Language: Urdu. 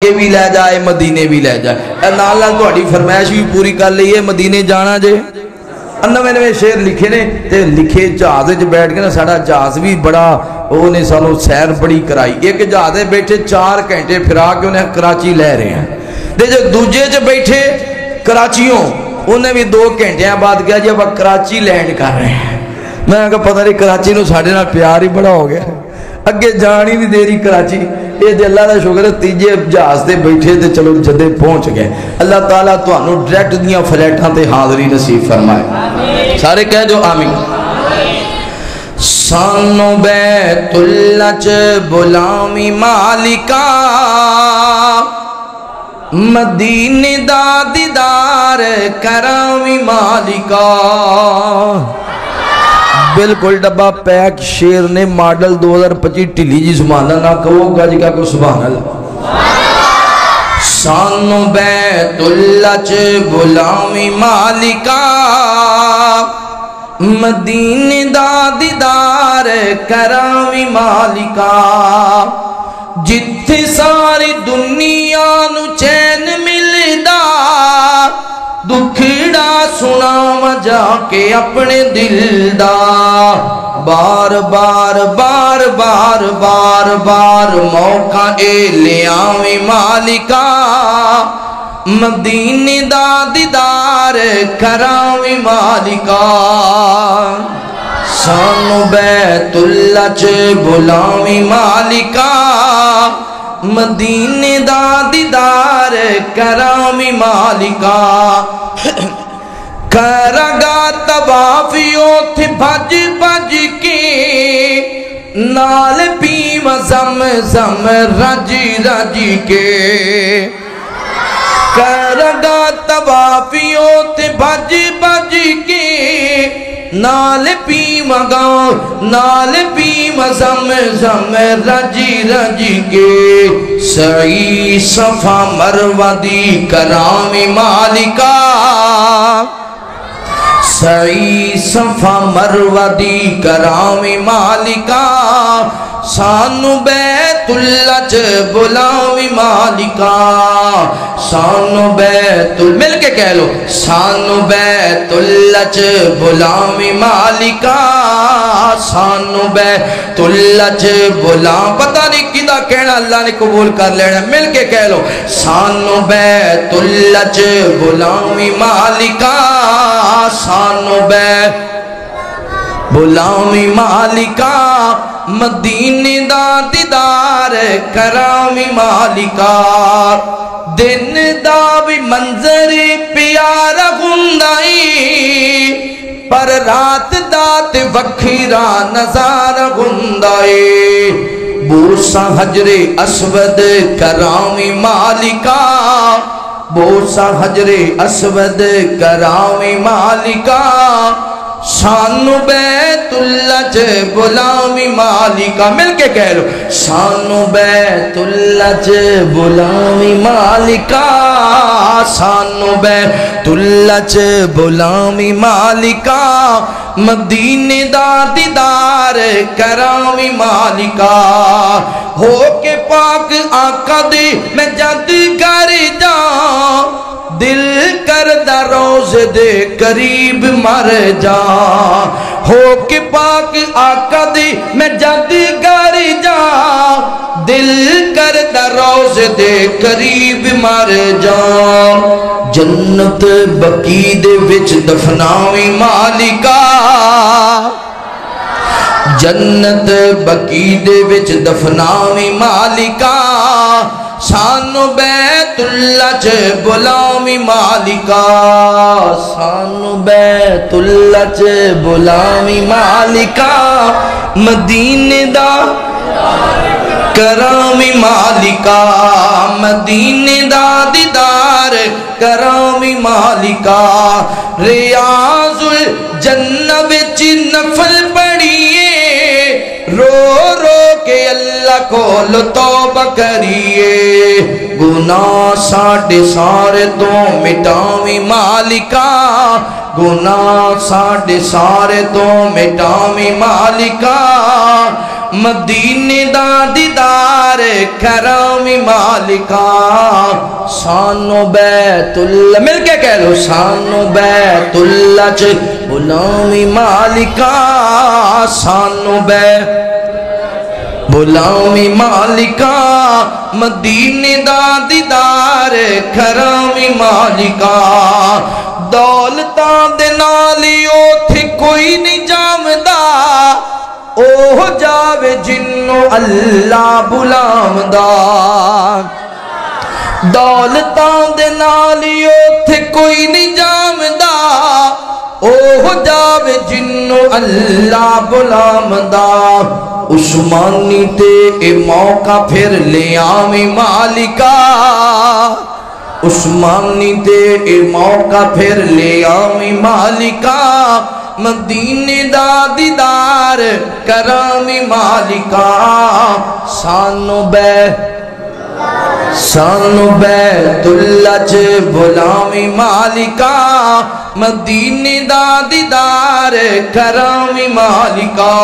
مکے بھی لے جائے مدینے بھی لے جائے نال نال تہاڈی فرمائش بھی پوری کر لئیے مدینے جانا جے نویں نویں شعر لکھے نے تے لکھے جہاز وچ بیٹھ کے نا ساڈا جہاز بھی بڑا وہ نے سانو سیر بڑی کرائی ایک جہاز بیٹھے 4 گھنٹے پھرا کے انہیں کراچی لے رہے ہیں تے جو دوجے چ بیٹھے کراچیوں انہیں بھی 2 گھنٹے بعد کیا جی اب کراچی لینڈ کر رہے ہیں میں کہا پتہ نہیں کراچی نو ساڈے نال پیار ہی بڑا ہو گیا اگے جانی نہیں دے رہی کراچی یہ دے اللہ دا شکر ہے تیجے جہاز تے بیٹھے تے چلو جدے پہنچ گئے اللہ تعالیٰ تو انہوں ڈریکٹ دیاں فلیٹاں تے حاضری نصیب فرمائے سارے کہہ جو آمین سانو بیت اللہ چ بلامی مالکا مدینے دا دیدار کرامی مالکا بالکل ڈبا پیک شیر نے ماڈل 2025 ٹلی جی سبحان اللہ نہ کہو گا جی کا کوئی سبحان اللہ سانو بیت اللہ چ بلامی مالکا مدینے دا دیدار کرامی مالکا جتھے ساری دنیا نو چین ملدا دکھڑا سنا مجا کے اپنے دل دا بار بار بار بار بار بار موقع اے لیاوی مالکا مدینے دا دیدار کراوی مالکا سانو بیت اللہ چ بلاوی مالکا مدینے دا دیدار کرامی مالکا کرگا تبافیوں تھے بھج بھج کے نال پیم زم زم رج رج کے کرگا تبافیوں تھے بھج بھج کے نال پیم گاؤں نال پیم زم زم رجی رجی کے سعی صفا مروہ دی کرامی مالکا سعی صفا مروہ دی کرامی مالکا سانو بیت اللہ چ بلاوی مالکا سانو بیت مل کے کہہ لو سانو بیت اللہ چ بلاوی مالکا سانو بیت اللہ چ بلاوی پتہ نہیں کدھا کہنا اللہ نے قبول کر لینا مل کے کہہ لو سانو بیت اللہ چ بلاوی مالکا سانو بیت بلاوی مالکا مدینے دا دیدار کرامی مالکا دن دا بھی منظر پیارا گندائی پر رات دات وکھیرا نظارہ گندائی بوسا حجر اسود کرامی مالکا بوسا حجر اسود کرامی مالکا سانو بیت اللہ چ بلاوی مالکا مل کے کہہ لو سانو بیت اللہ چ بلاوی مالکا سانو بیت اللہ چ بلاوی مالکا مدینے دا دیدار کراوی مالکا ہو کے پاک آقا دی میں جد کر جاؤں دل کردہ روز دے قریب مر جا ہو کے پاک آقا دی میں جد گر جا دل کردہ روز دے قریب مر جا جنت بقی دے وچ دفناوی مالکا جنت بقی دے وچ دفناوی مالکا سانو بیت اللہ چ بلاوی مالکا سانو بیت اللہ چ بلاوی مالکا مدینے دا کرامی مالکا مدینے دا دیدار کرامی مالکا ریاض الجنہ وچ نفل پڑھیے رو رو کے اللہ کو توبہ کریے گناہ ساڑھے سارے تو مٹاوی مالکا گناہ ساڑھے سارے تو مٹاوی مالکا مدینے دا دیدار کرامی مالکا سانو بیت اللہ مل کے کہہ لو سانو بیت اللہ چ غلامی مالکا سانو غلامی مالکا مدینے دا دیدار کرامی مالکا دولتاں دے نالی اوتھے کوئی نہیں جامدا اوہ جاوے جنو اللہ بلامدا دولتاں دے نالی اوتھے کوئی نہیں جامدا اوہ جاوے جنو اللہ بلامدا عثمانی تے اے موقع پھر لے آمی مالکا عثمانی تے اے موقع پھر لے آمی مالکا مدینے دا دیدار کرامی مالکا سانو بیت اللہ چ غلامی مالکا مدینے دا دیدار کرامی مالکا